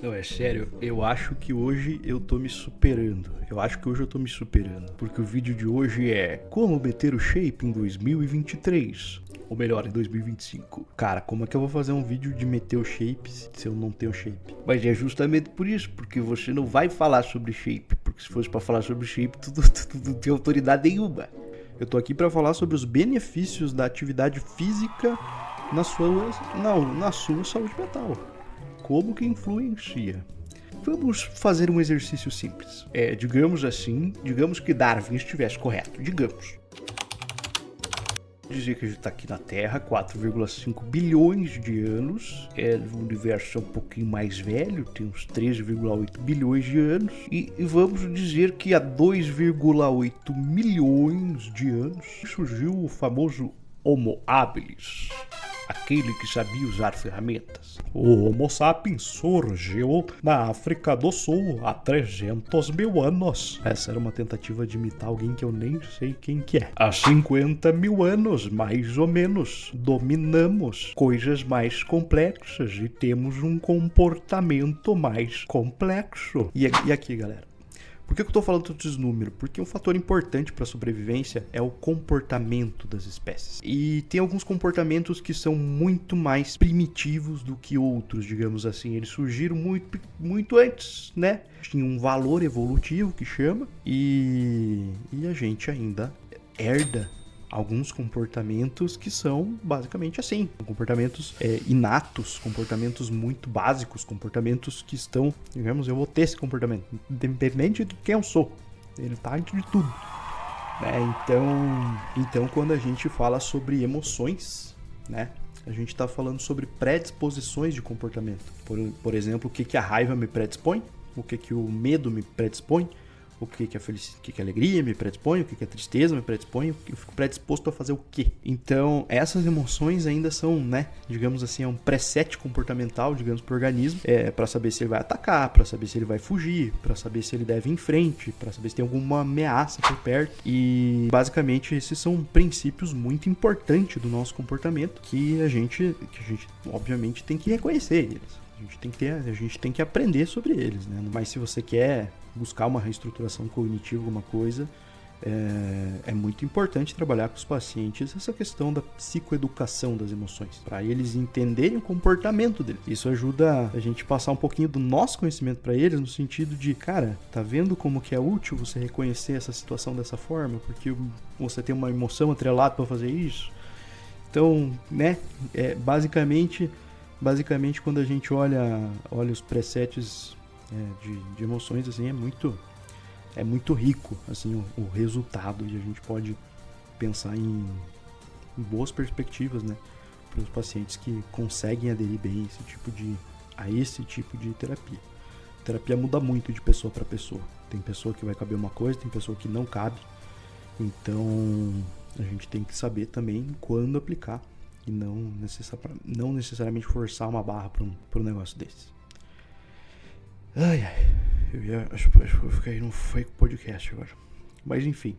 Não, é sério, eu acho que hoje eu tô me superando. Porque o vídeo de hoje é como meter o shape em 2023. Ou melhor, em 2025. Cara, como é que eu vou fazer um vídeo de meter o shape se eu não tenho shape? Mas é justamente por isso, porque você não vai falar sobre shape. Porque se fosse pra falar sobre shape, tu não tem autoridade nenhuma. Eu tô aqui pra falar sobre os benefícios da atividade física na sua saúde mental. Como que influencia? Vamos fazer um exercício simples. Digamos que Darwin estivesse correto. Digamos. Dizer que a gente está aqui na Terra 4,5 bilhões de anos. O universo é um pouquinho mais velho, tem uns 13,8 bilhões de anos. E vamos dizer que há 2,8 milhões de anos surgiu o famoso Homo habilis. Aquele que sabia usar ferramentas. O Homo sapiens surgiu na África do Sul há 300 mil anos. Essa era uma tentativa de imitar alguém que eu nem sei quem que é. Há 50 mil anos, mais ou menos, dominamos coisas mais complexas e temos um comportamento mais complexo. E aqui, galera? Por que eu estou falando todos esses números? Porque um fator importante para a sobrevivência é o comportamento das espécies. E tem alguns comportamentos que são muito mais primitivos do que outros, digamos assim. Eles surgiram muito antes, né? Tinha um valor evolutivo que chama, e a gente ainda herda alguns comportamentos que são basicamente assim, comportamentos inatos, comportamentos muito básicos, comportamentos que estão, digamos, eu vou ter esse comportamento, independente de quem eu sou, ele tá antes de tudo. Então quando a gente fala sobre emoções, né, a gente está falando sobre predisposições de comportamento. Por exemplo, o que a raiva me predispõe, o que o medo me predispõe, o que a alegria me predispõe, o que a tristeza me predispõe, eu fico predisposto a fazer o quê? Então, essas emoções ainda são, né, digamos assim, é um preset comportamental, digamos, pro organismo, para saber se ele vai atacar, para saber se ele vai fugir, para saber se ele deve ir em frente, para saber se tem alguma ameaça por perto. E, basicamente, esses são princípios muito importantes do nosso comportamento que a gente obviamente, tem que reconhecer eles. A gente tem que aprender sobre eles, né? Mas se você quer buscar uma reestruturação cognitiva, alguma coisa, é muito importante trabalhar com os pacientes essa questão da psicoeducação das emoções, para eles entenderem o comportamento deles. Isso ajuda a gente passar um pouquinho do nosso conhecimento para eles, no sentido de, cara, tá vendo como que é útil você reconhecer essa situação dessa forma, porque você tem uma emoção atrelada para fazer isso. Então, né, basicamente, quando a gente olha os presets de emoções, assim, é muito rico, assim, o resultado, e a gente pode pensar em boas perspectivas, né, para os pacientes que conseguem aderir bem a esse tipo de terapia. A terapia muda muito de pessoa para pessoa. Tem pessoa que vai caber uma coisa, tem pessoa que não cabe. Então, a gente tem que saber também quando aplicar e não necessariamente forçar uma barra para um negócio desse. Acho que eu vou ficar aí no fake podcast agora. Mas enfim,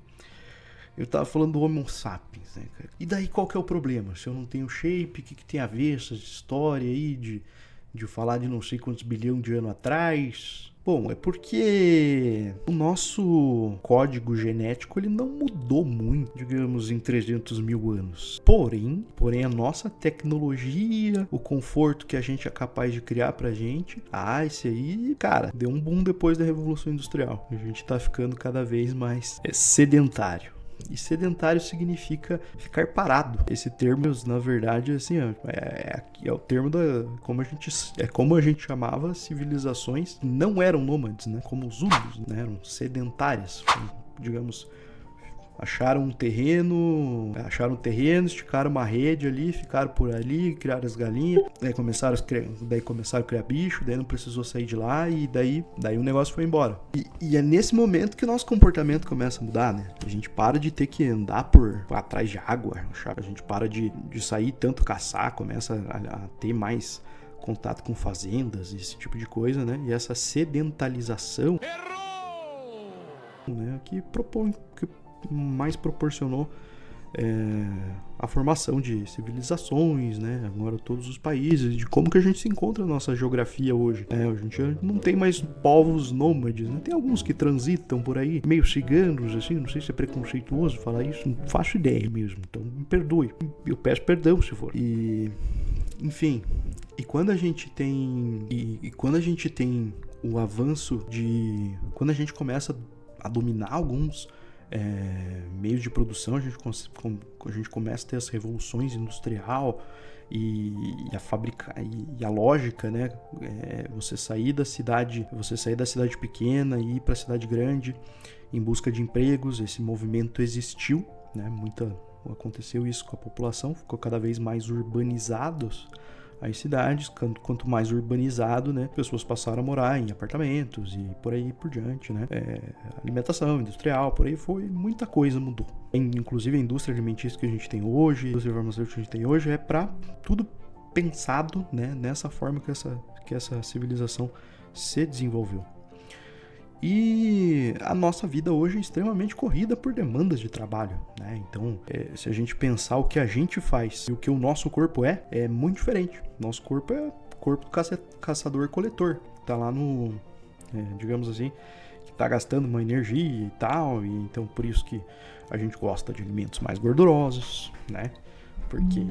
eu tava falando do Homo sapiens, né, cara? E daí qual que é o problema? Se eu não tenho shape, o que tem a ver essa história aí de falar de não sei quantos bilhões de anos atrás? Bom, é porque o nosso código genético ele não mudou muito, digamos, em 300 mil anos. Porém, a nossa tecnologia, o conforto que a gente é capaz de criar pra gente, esse aí, cara, deu um boom depois da Revolução Industrial. A gente tá ficando cada vez mais sedentário. E sedentário significa ficar parado. Esse termo, na verdade, assim, é o termo como a gente chamava civilizações que não eram nômades, né? Como os Zulus, né? Eram sedentárias, digamos. Acharam um terreno, esticaram uma rede ali, ficaram por ali, criaram as galinhas, daí começaram a criar bicho, daí não precisou sair de lá, e daí o negócio foi embora. E é nesse momento que o nosso comportamento começa a mudar, né? A gente para de ter que andar atrás de água, a gente para de sair tanto caçar, começa a ter mais contato com fazendas, esse tipo de coisa, né? E essa sedentalização, né, que mais proporcionou a formação de civilizações, né? Agora todos os países, de como que a gente se encontra na nossa geografia hoje. A gente não tem mais povos nômades, né? Tem alguns que transitam por aí, meio ciganos, assim, não sei se é preconceituoso falar isso, não faço ideia mesmo, então me perdoe, eu peço perdão se for. Enfim, quando a gente tem o avanço quando a gente começa a dominar alguns meios de produção, a gente começa a ter as revoluções industrial e a fábrica e a lógica, né? Você sair da cidade pequena e ir para a cidade grande em busca de empregos. Esse movimento existiu, né? Aconteceu isso com a população, ficou cada vez mais urbanizados as cidades. Quanto mais urbanizado, né, pessoas passaram a morar em apartamentos e por aí por diante, né? Alimentação industrial, por aí foi, muita coisa mudou. Inclusive a indústria alimentícia que a gente tem hoje, a indústria farmacêutica que a gente tem hoje, para tudo pensado, né, nessa forma que essa civilização se desenvolveu. E a nossa vida hoje é extremamente corrida por demandas de trabalho, né? Então, se a gente pensar o que a gente faz e o que o nosso corpo é muito diferente. Nosso corpo é corpo do caçador-coletor. Tá lá digamos assim, que tá gastando uma energia e tal. E então, por isso que a gente gosta de alimentos mais gordurosos, né? Porque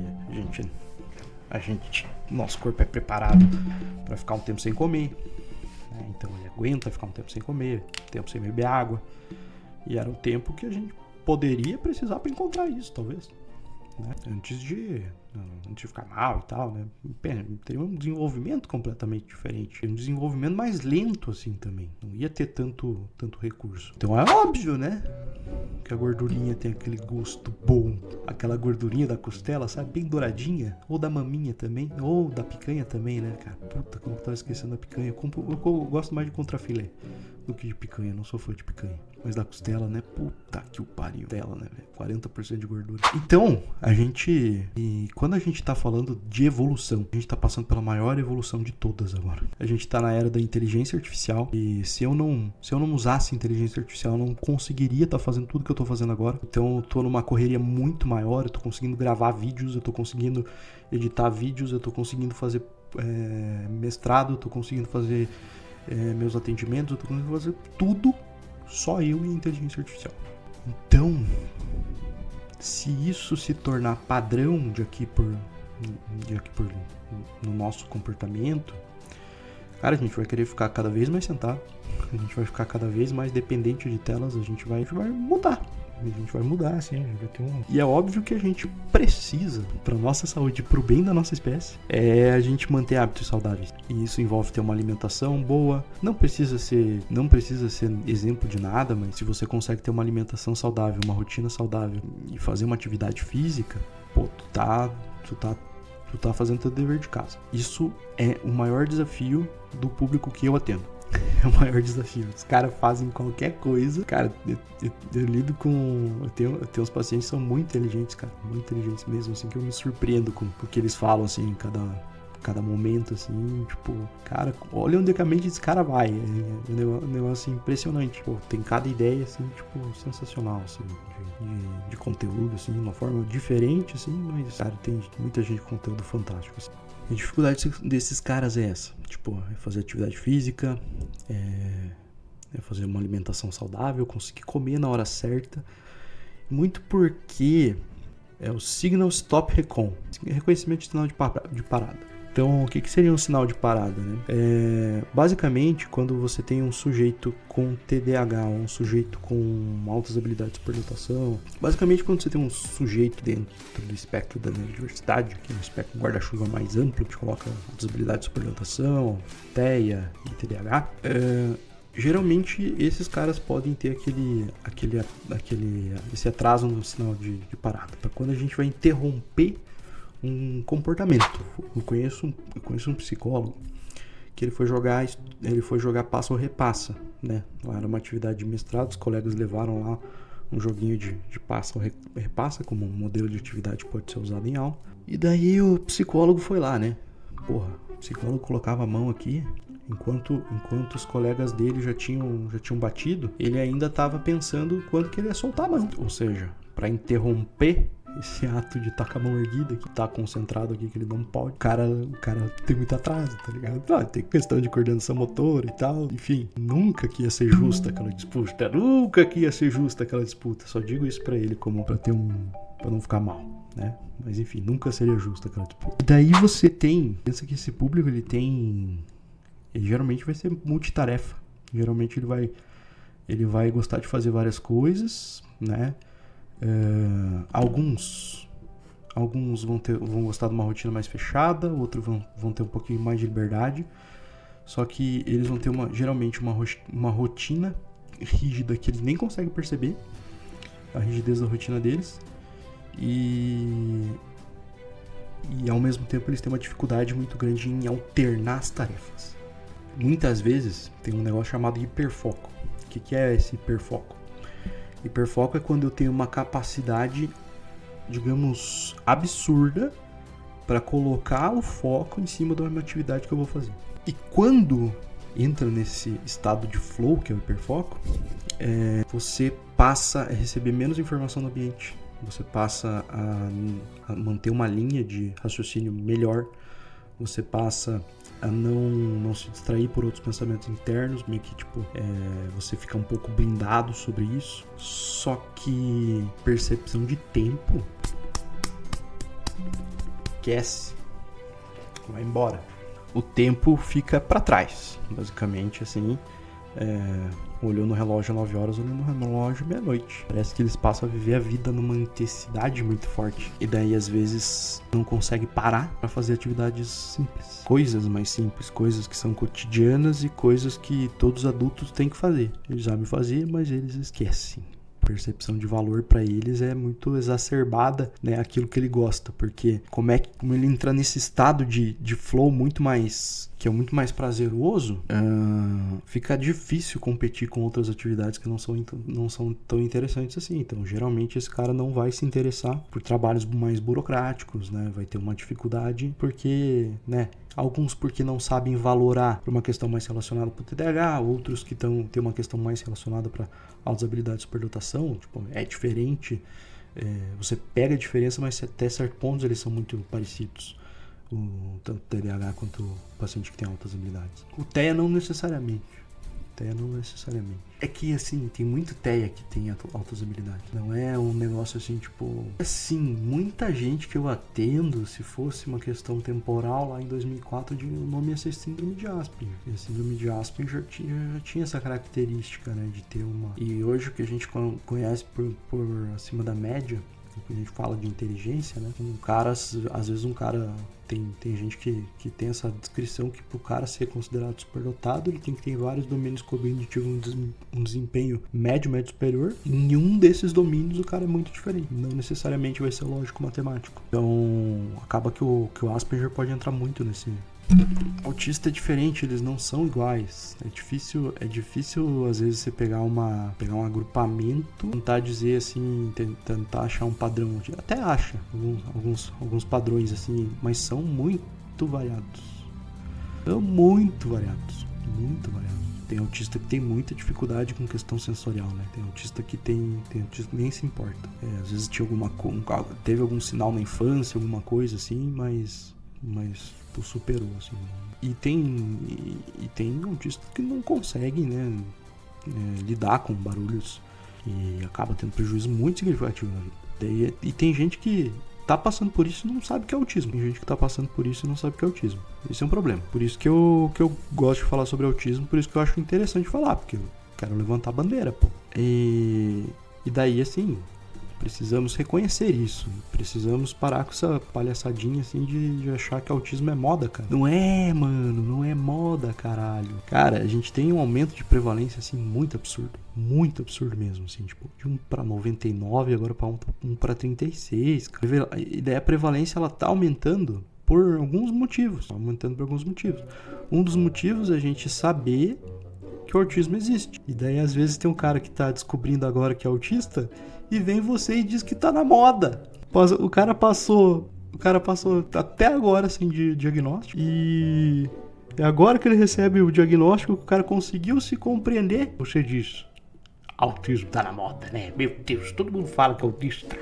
nosso corpo é preparado para ficar um tempo sem comer. Então ele aguenta ficar um tempo sem comer, um tempo sem beber água. E era um tempo que a gente poderia precisar para encontrar isso, talvez, né? Antes de ficar mal e tal, né? Teria um desenvolvimento completamente diferente. Um desenvolvimento mais lento, assim, também. Não ia ter tanto recurso. Então é óbvio, né? Que a gordurinha tem aquele gosto bom. Aquela gordurinha da costela, sabe? Bem douradinha. Ou da maminha também. Ou da picanha também, né, cara? Puta, como eu tava esquecendo da picanha. Eu gosto mais de contrafilé do que de picanha. Não sou fã de picanha. Mas da costela, né? Puta que o pariu. Dela, né, velho? 40% de gordura. Então, quando a gente tá falando de evolução, a gente tá passando pela maior evolução de todas agora. A gente tá na era da inteligência artificial. E se eu não usasse inteligência artificial, eu não conseguiria estar fazendo tudo que eu tô fazendo agora. Então eu tô numa correria muito maior. Eu tô conseguindo gravar vídeos, eu tô conseguindo editar vídeos, eu tô conseguindo fazer mestrado, eu tô conseguindo fazer meus atendimentos, eu tô conseguindo fazer tudo só eu e a inteligência artificial. Então, se isso se tornar padrão no nosso comportamento, cara, a gente vai querer ficar cada vez mais sentado, a gente vai ficar cada vez mais dependente de telas, a gente vai mudar. A gente vai mudar, assim, a gente vai ter E é óbvio que a gente precisa, para nossa saúde, para o bem da nossa espécie, a gente manter hábitos saudáveis. E isso envolve ter uma alimentação boa. Não precisa ser exemplo de nada, mas se você consegue ter uma alimentação saudável, uma rotina saudável e fazer uma atividade física, pô, tu tá fazendo teu dever de casa. Isso é o maior desafio do público que eu atendo. É o maior desafio. Os caras fazem qualquer coisa. Cara, eu lido com... Eu tenho uns pacientes que são muito inteligentes, cara. Muito inteligentes mesmo, assim, que eu me surpreendo com o que eles falam, assim, em cada momento, assim, tipo... Cara, olha onde a mente desse cara vai. É um negócio impressionante. Pô, tem cada ideia, assim, tipo, sensacional, assim, de conteúdo, assim, de uma forma diferente, assim, mas, cara, tem muita gente com conteúdo fantástico, assim. A dificuldade desses caras é essa, tipo, é fazer atividade física, é fazer uma alimentação saudável, conseguir comer na hora certa, muito porque é o Signal Stop Recon, reconhecimento de sinal de parada. Então, o que seria um sinal de parada, né? Basicamente, quando você tem um sujeito com TDAH, um sujeito com altas habilidades de superdotação, basicamente quando você tem um sujeito dentro do espectro da neurodiversidade, que é um espectro guarda-chuva mais amplo, que coloca altas habilidades de superdotação, TEA e TDAH, geralmente esses caras podem ter esse atraso no sinal de parada, para quando a gente vai interromper um comportamento. Eu conheço um psicólogo que ele foi jogar passa ou repassa, né? Lá era uma atividade de mestrado, os colegas levaram lá um joguinho de passa ou repassa como um modelo de atividade que pode ser usado em aula. E daí o psicólogo foi lá, né? Porra, o psicólogo colocava a mão aqui, enquanto os colegas dele já tinham batido, ele ainda estava pensando quando que ele ia soltar a mão. Ou seja, para interromper esse ato de estar com a mão erguida, que tá concentrado aqui, que ele não pode. O cara tem muito atraso, tá ligado? Tem questão de coordenação motora e tal. Enfim, nunca que ia ser justa aquela disputa. Nunca que ia ser justa aquela disputa. Só digo isso pra ele como pra não ficar mal, né? Mas enfim, nunca seria justa aquela disputa. E daí você pensa que esse público, ele geralmente vai ser multitarefa. Geralmente ele vai gostar de fazer várias coisas, né? Alguns vão gostar de uma rotina mais fechada, outros vão ter um pouquinho mais de liberdade, só que eles vão ter geralmente uma rotina rígida que eles nem conseguem perceber a rigidez da rotina deles, e ao mesmo tempo eles têm uma dificuldade muito grande em alternar as tarefas. Muitas vezes tem um negócio chamado hiperfoco. O que é esse hiperfoco? Hiperfoco é quando eu tenho uma capacidade, digamos, absurda para colocar o foco em cima de uma atividade que eu vou fazer. E quando entra nesse estado de flow, que é o hiperfoco, você passa a receber menos informação no ambiente. Você passa a manter uma linha de raciocínio melhor. Você passa a não se distrair por outros pensamentos internos, meio que você fica um pouco blindado sobre isso. Só que percepção de tempo, esquece, vai embora. O tempo fica para trás, basicamente, assim. Olhou no relógio 9 horas, olhou no relógio meia-noite. Parece que eles passam a viver a vida numa intensidade muito forte. E daí, às vezes, não consegue parar para fazer atividades simples. Coisas mais simples, coisas que são cotidianas e coisas que todos os adultos têm que fazer. Eles sabem fazer, mas eles esquecem. A percepção de valor para eles é muito exacerbada, né? Aquilo que ele gosta, porque como ele entra nesse estado de flow que é muito mais prazeroso, fica difícil competir com outras atividades que não são tão interessantes assim. Então, geralmente esse cara não vai se interessar por trabalhos mais burocráticos, né? Vai ter uma dificuldade porque, né? Alguns porque não sabem valorar por uma questão mais relacionada para o TDAH, outros que têm uma questão mais relacionada para altas habilidades de superdotação. É diferente, você pega a diferença, mas até certos pontos eles são muito parecidos, tanto o TDAH quanto o paciente que tem altas habilidades. O TEA não necessariamente. É que, assim, tem muito TEA que tem altas habilidades. Não é um negócio assim, assim, muita gente que eu atendo, se fosse uma questão temporal, lá em 2004, o nome ia ser síndrome de Asperger. E a síndrome de Asperger já tinha essa característica, né, de ter uma... E hoje o que a gente conhece por acima da média, o que a gente fala de inteligência, né? Às vezes um cara tem gente que tem essa descrição que pro cara ser considerado superdotado, ele tem que ter vários domínios cognitivos, um desempenho médio superior. Em um desses domínios o cara é muito diferente, não necessariamente vai ser lógico-matemático. Então acaba que o Asperger pode entrar muito nesse... Autista é diferente, eles não são iguais. É difícil às vezes você pegar um agrupamento, tentar dizer assim, tentar achar um padrão. Até acha alguns padrões assim, mas são muito variados. Tem autista que tem muita dificuldade com questão sensorial, né? Tem autista que nem se importa. Às vezes teve algum sinal na infância, alguma coisa assim, mas superou, assim. E tem autistas que não conseguem, né, lidar com barulhos e acaba tendo prejuízo muito significativo na vida. E tem gente que tá passando por isso e não sabe o que é autismo. Tem gente que tá passando por isso e não sabe o que é autismo. Isso é um problema. Por isso que eu gosto de falar sobre autismo, por isso que eu acho interessante falar, porque eu quero levantar a bandeira, pô. E daí, assim... Precisamos reconhecer isso. Precisamos parar com essa palhaçadinha assim de achar que autismo é moda, cara. Não é, mano. Não é moda, caralho. Cara, a gente tem um aumento de prevalência assim muito absurdo. Muito absurdo mesmo, assim. De 1 para 99, agora para 1 para 36. Cara. E daí a prevalência ela tá aumentando por alguns motivos. Um dos motivos é a gente saber que o autismo existe. E daí às vezes tem um cara que tá descobrindo agora que é autista e vem você e diz que tá na moda. O cara passou até agora assim de diagnóstico e agora que ele recebe o diagnóstico, o cara conseguiu se compreender. Você diz, autismo tá na moda, né? Meu Deus, todo mundo fala que é autista.